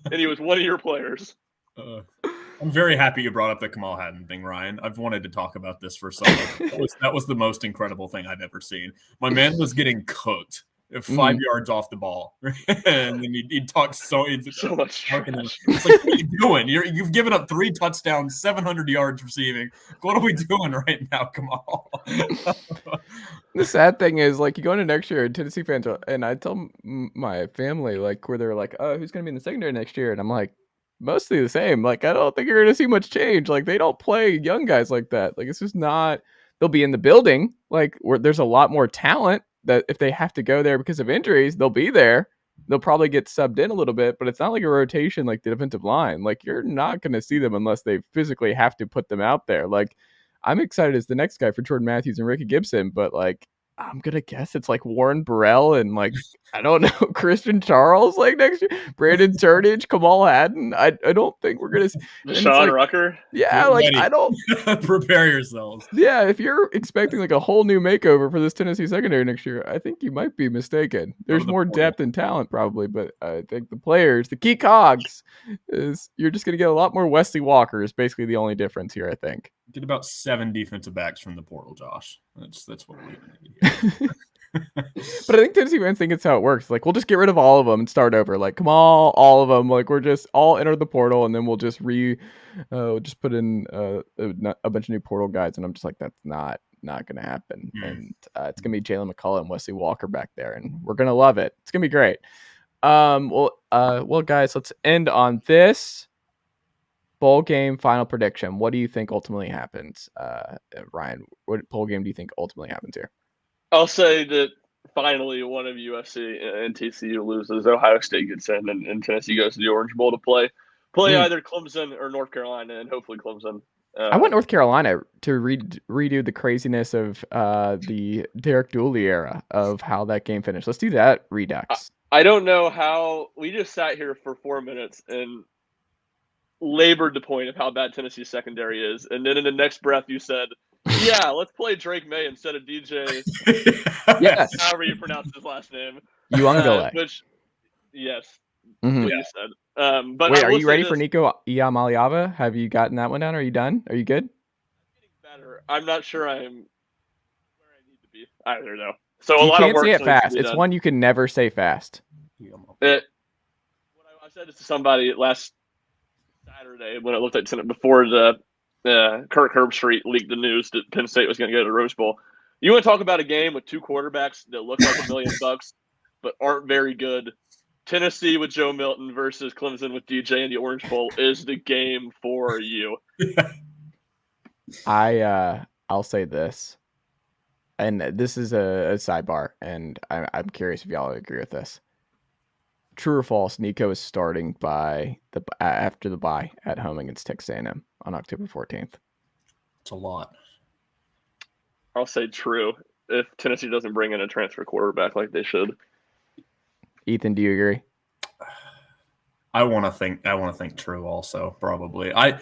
And he was one of your players. I'm very happy you brought up the Kamal Haddon thing, Ryan. I've wanted to talk about this for so long. That was the most incredible thing I've ever seen. My man was getting cooked 5 yards off the ball. And then he'd talk so much trash. It's like, what are you doing? You've given up 3 touchdowns, 700 yards receiving. What are we doing right now, Kamal? The sad thing is, you go into next year, Tennessee fans, and I tell my family, where they're like, oh, who's going to be in the secondary next year? And I'm like, mostly the same. I don't think you're going to see much change. They don't play young guys like that. It's just not, they'll be in the building, where there's a lot more talent that if they have to go there because of injuries, they'll be there. They'll probably get subbed in a little bit, but it's not like a rotation like the defensive line. You're not going to see them unless they physically have to put them out there. I'm excited as the next guy for Jordan Matthews and Ricky Gibson, but I'm going to guess it's Warren Burrell and I don't know, Christian Charles next year, Brandon Turnage, Kamal Haddon. I don't think we're going to Sean Rucker. Yeah. I don't prepare yourselves. Yeah. If you're expecting a whole new makeover for this Tennessee secondary next year, I think you might be mistaken. There's more depth and talent probably, but I think the players, the key cogs is you're just going to get a lot more Wesley Walker is basically the only difference here, I think. Get about 7 defensive backs from the portal, Josh. That's what we're going to need. But I think Tennessee fans think it's how it works. We'll just get rid of all of them and start over. Come on, all of them. We're just all enter the portal and then we'll just just put in a bunch of new portal guys. And I'm just that's not going to happen. And it's going to be Jalen McCullough and Wesley Walker back there, and we're going to love it. It's going to be great. Well, guys, let's end on this. Bowl game final prediction. What do you think ultimately happens? Ryan, what bowl game do you think ultimately happens here? I'll say that finally one of USC and TCU loses. Ohio State gets in, and Tennessee goes to the Orange Bowl to play either Clemson or North Carolina, and hopefully Clemson. I want North Carolina to redo the craziness of the Derek Dooley era of how that game finished. Let's do that redux. I don't know how we just sat here for 4 minutes and labored the point of how bad Tennessee's secondary is, and then in the next breath you said, yeah, let's play Drake May instead of DJ. Yes. However you pronounce his last name. Uiagalelei. Which, yes, what you said. But wait, are you ready for Nico Iamaleava? Have you gotten that one down? Are you done? Are you good? I'm getting better. I'm not sure I'm where I need to be either, though. So you a lot of can't work say it fast. It's done. one you can never say fast. I said this to somebody last Saturday when it looked like before the Kirk Herbstreit leaked the news that Penn State was going to go to the Rose Bowl. You want to talk about a game with 2 quarterbacks that look like $1 million? but aren't very good. Tennessee with Joe Milton versus Clemson with DJ in the Orange Bowl is the game for you. I'll say this, and this is a sidebar, and I'm curious if y'all agree with this. True or false? Nico is starting after the bye at home against Texas A&M on October 14th. It's a lot. I'll say true if Tennessee doesn't bring in a transfer quarterback like they should. Ethan, do you agree? I want to think true also, probably. I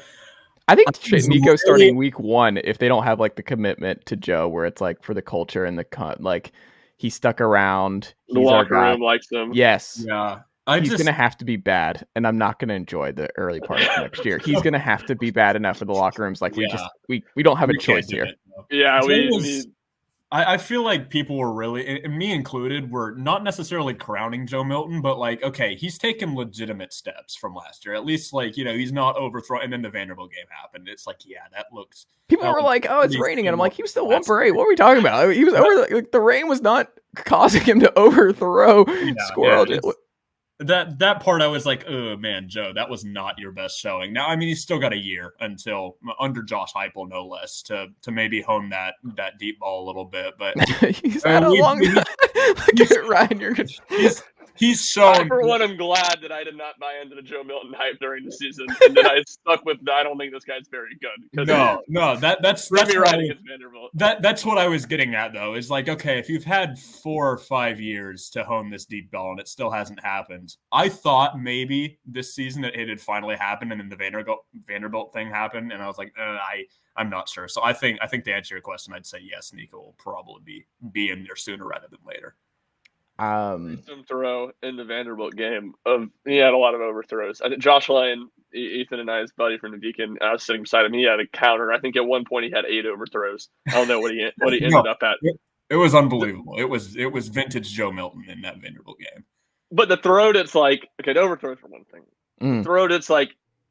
think Nico starting week 1 if they don't have like the commitment to Joe where it's like for the culture and like he stuck around. The locker room likes him. Yes. Yeah. He's going to have to be bad, and I'm not going to enjoy the early part of next year. He's going to have to be bad enough for the locker rooms. Like we don't have a choice here. Yeah, I feel like people were really, and me included, were not necessarily crowning Joe Milton, but like, okay, he's taken legitimate steps from last year. At least, like, he's not overthrown. And then the Vanderbilt game happened. It's like, yeah, that looks. People were like, "Oh, it's raining," and I'm like, "He was still 1 for 8. What are we talking about? He was over. Like the rain was not causing him to overthrow Squirrel." Yeah, that part I was like, oh man, Joe, that was not your best showing. Now, I mean, he's still got a year until under Josh Heupel, no less, to maybe hone that deep ball a little bit. But he's had a long time. Look at Ryan, you're good. He's shown. For one, I'm glad that I did not buy into the Joe Milton hype during the season, and that I stuck with. I don't think this guy's very good. No, that's right against Vanderbilt. That's what I was getting at, though. Is like, okay, if you've had 4 or 5 years to hone this deep ball and it still hasn't happened, I thought maybe this season that it had finally happened, and then the Vanderbilt thing happened, and I was like, I'm not sure. So I think to answer your question, I'd say yes, Nico will probably be in there sooner rather than later. Some throw in the Vanderbilt game. He had a lot of overthrows. I think Josh Lane, Ethan and I, his buddy from the Beacon, I was sitting beside him. He had a counter. I think at one point he had 8 overthrows. I don't know what he ended up at. It was unbelievable. It was vintage Joe Milton in that Vanderbilt game. But the throw that's like, okay, the overthrow for one thing. The throw that's like,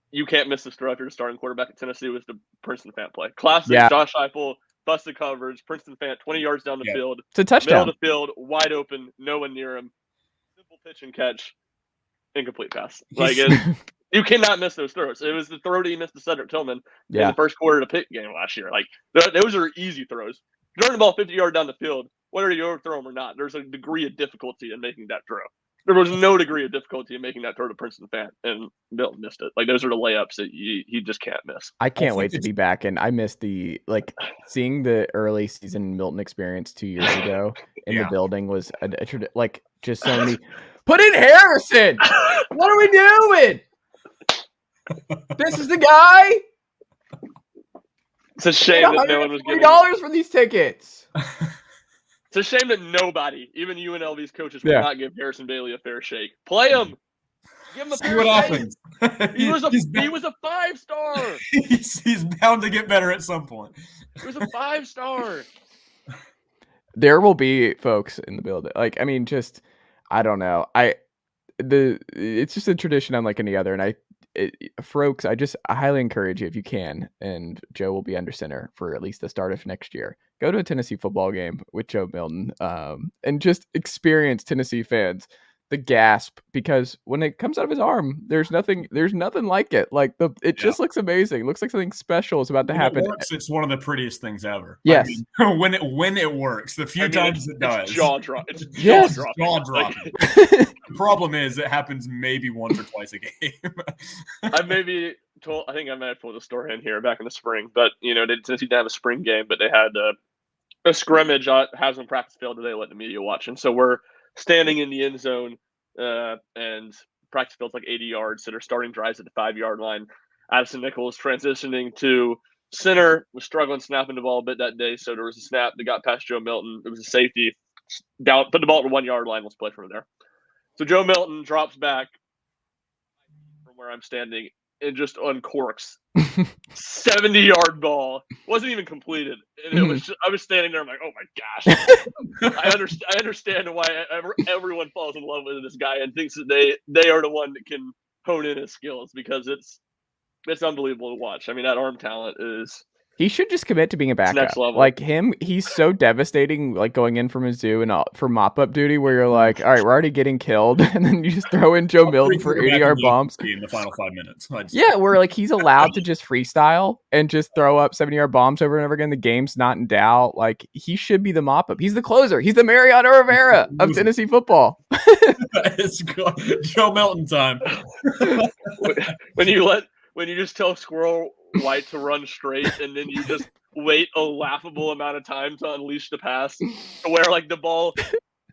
you can't miss this throw if you're the starting quarterback at Tennessee was the Princeton fan play. Classic Josh Heupel. Busted coverage, Princeton fan, 20 yards down the field. It's a touchdown. Middle of the field, wide open, no one near him. Simple pitch and catch, incomplete pass. Like you cannot miss those throws. It was the throw that he missed to Cedric Tillman in the first quarter of the Pitt game last year. Like those are easy throws. Throwing the ball 50 yards down the field, whether you overthrow them or not, there's a degree of difficulty in making that throw. There was no degree of difficulty in making that throw to Princeton fan, and Milton missed it. Like those are the layups that he just can't miss. I can't wait to be back, and I missed seeing the early season Milton experience 2 years ago in the building was like just so many. Put in Harrison. What are we doing? This is the guy. It's a shame that no one was giving $3 for these tickets. It's a shame that nobody, even UNLV's coaches, would not give Harrison Bailey a fair shake. Play him. Give him a fair shake. He was a 5-star. He's bound to get better at some point. He was a 5-star. There will be folks in the building. Like, I mean, just I don't know. It's just a tradition unlike any other, and folks, I highly encourage you if you can, and Joe will be under center for at least the start of next year. Go to a Tennessee football game with Joe Milton, and just experience Tennessee fans the gasp, because when it comes out of his arm, there's nothing like it. Like just looks amazing. It looks like something special is about to happen. It's one of the prettiest things ever. Yes, I mean, when it works, the few times it does, it's jaw dropping. Jaw dropping. The problem is it happens maybe once or twice a game. I think I might have told the story in here back in the spring, but Tennessee didn't have a spring game, but they had a scrimmage at Haslam practice field that they let the media watch, and so we're standing in the end zone, and practice field's like 80 yards, so they're starting drives at the 5-yard line. Addison Nichols transitioning to center, was struggling snapping the ball a bit that day, so there was a snap that got past Joe Milton. It was a safety. Down, put the ball at the 1-yard line. Let's play from there. So Joe Milton drops back from where I'm standing and just uncorks 70-yard ball. Wasn't even completed. And I was standing there. I'm like, oh my gosh. I understand why everyone falls in love with this guy and thinks that they are the one that can hone in his skills, because it's unbelievable to watch. I mean, that arm talent is He should just commit to being a backup. Next level. Like him, he's so devastating, like going in from Mizzou and for mop-up duty where you're like, all right, we're already getting killed. And then you just throw in Joe Milton for 80-yard bombs. In the final 5 minutes. Yeah, where like he's allowed to just freestyle and just throw up 70-yard bombs over and over again. The game's not in doubt. Like he should be the mop-up. He's the closer. He's the Mariano Rivera of Tennessee football. It's Joe Milton time. When you just tell Squirrel White to run straight and then you just wait a laughable amount of time to unleash the pass to where like the ball,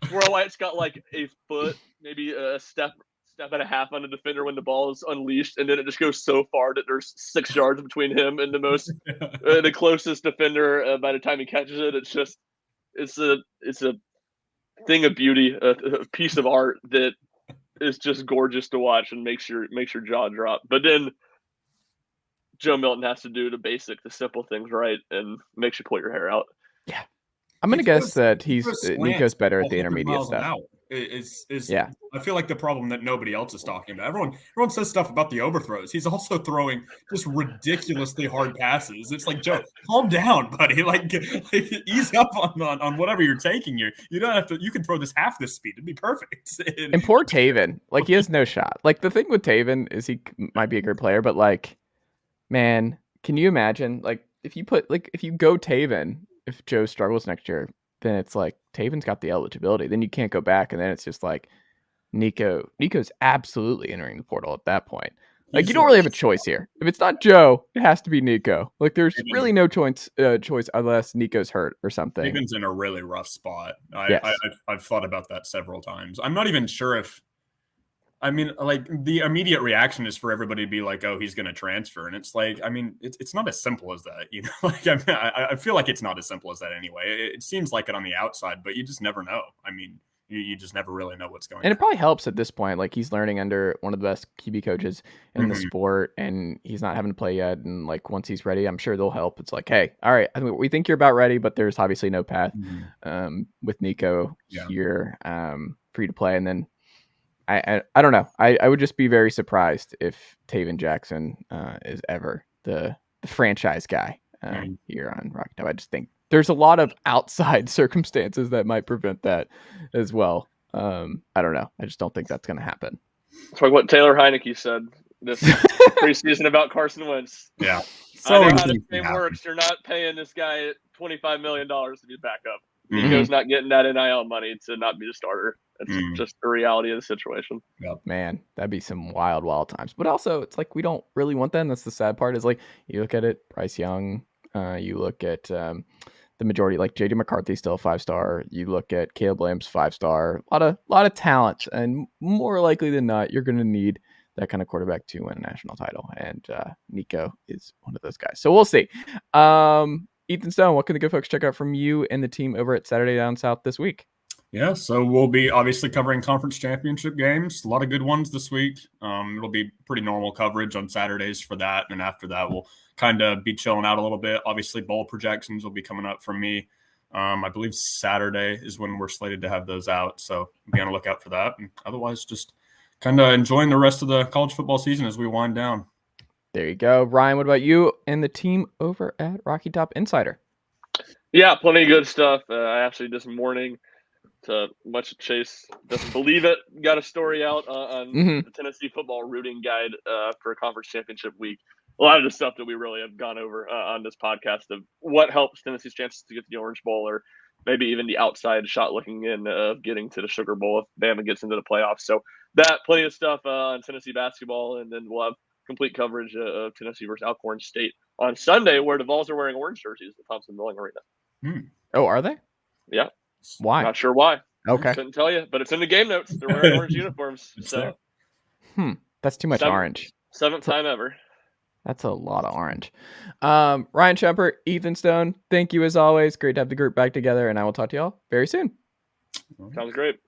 Squirrel White's got like a foot, maybe a step and a half on the defender when the ball is unleashed, and then it just goes so far that there's 6 yards between him and the closest defender by the time he catches it. It's a thing of beauty, a piece of art that is just gorgeous to watch and makes your jaw drop. But then Joe Milton has to do the simple things right, and makes you pull your hair out. Yeah, I'm gonna guess that Nico's better at the intermediate stuff. Yeah. I feel like the problem that nobody else is talking about. Everyone says stuff about the overthrows. He's also throwing just ridiculously hard passes. It's like, Joe, calm down, buddy. Like ease up on whatever you're taking here. You don't have to. You can throw this half this speed. It'd be perfect. And poor Taven, like he has no shot. Like the thing with Taven is he might be a good player, but like, man, can you imagine like if you go Taven, if Joe struggles next year, then it's like Taven's got the eligibility. Then you can't go back, and then it's just like Nico's absolutely entering the portal at that point. Like you don't really have a choice here. If it's not Joe, it has to be Nico. Like there's really no choice unless Nico's hurt or something. Taven's in a really rough spot. I've thought about that several times. I'm not even sure if. I mean, like the immediate reaction is for everybody to be like, "Oh, he's going to transfer," and it's like, I mean, it's not as simple as that, you know. Like, I feel like it's not as simple as that anyway. It seems like it on the outside, but you just never know. I mean, you just never really know what's going on. And it probably helps at this point. Like he's learning under one of the best QB coaches in the sport, and he's not having to play yet. And like once he's ready, I'm sure they'll help. It's like, hey, all right, we think you're about ready, but there's obviously no path with Nico here for you to play, and then. I don't know. I would just be very surprised if Taven Jackson is ever the franchise guy here on Rocky Top. I just think there's a lot of outside circumstances that might prevent that as well. I don't know. I just don't think that's going to happen. It's like what Taylor Heineke said this preseason about Carson Wentz. Yeah. So I know how the game works. You're not paying this guy $25 million to be backup. Nico's not getting that NIL money to not be the starter. It's just the reality of the situation. Yep. Man, that'd be some wild times. But also, it's like we don't really want that. And that's the sad part is like you look at it, Bryce Young, you look at the majority, like J.J. McCarthy, still a 5-star. You look at Caleb Williams, 5-star. A lot of talent. And more likely than not, you're going to need that kind of quarterback to win a national title. And Nico is one of those guys. So we'll see. Ethan Stone, what can the good folks check out from you and the team over at Saturday Down South this week? Yeah, so we'll be obviously covering conference championship games. A lot of good ones this week. It'll be pretty normal coverage on Saturdays for that. And after that, we'll kind of be chilling out a little bit. Obviously, bowl projections will be coming up from me. I believe Saturday is when we're slated to have those out. So be on the lookout for that. And otherwise, just kind of enjoying the rest of the college football season as we wind down. There you go. Ryan, what about you and the team over at Rocky Top Insider? Yeah, plenty of good stuff. I actually this morning, to much Chase doesn't believe it, got a story out on the Tennessee football rooting guide for conference championship week. A lot of the stuff that we really have gone over on this podcast of what helps Tennessee's chances to get to the Orange Bowl, or maybe even the outside shot looking in of getting to the Sugar Bowl if Bama gets into the playoffs. So that, plenty of stuff on Tennessee basketball, and then we'll have complete coverage of Tennessee versus Alcorn State on Sunday, where the Vols are wearing orange jerseys at Thompson Milling Arena. Oh, are they? Yeah. Why? Not sure why. Okay. Couldn't tell you, but it's in the game notes. They're wearing orange uniforms. So. That's too much orange. Seventh time ever. That's a lot of orange. Ryan Schumpert, Ethan Stone, thank you as always. Great to have the group back together, and I will talk to y'all very soon. Sounds great.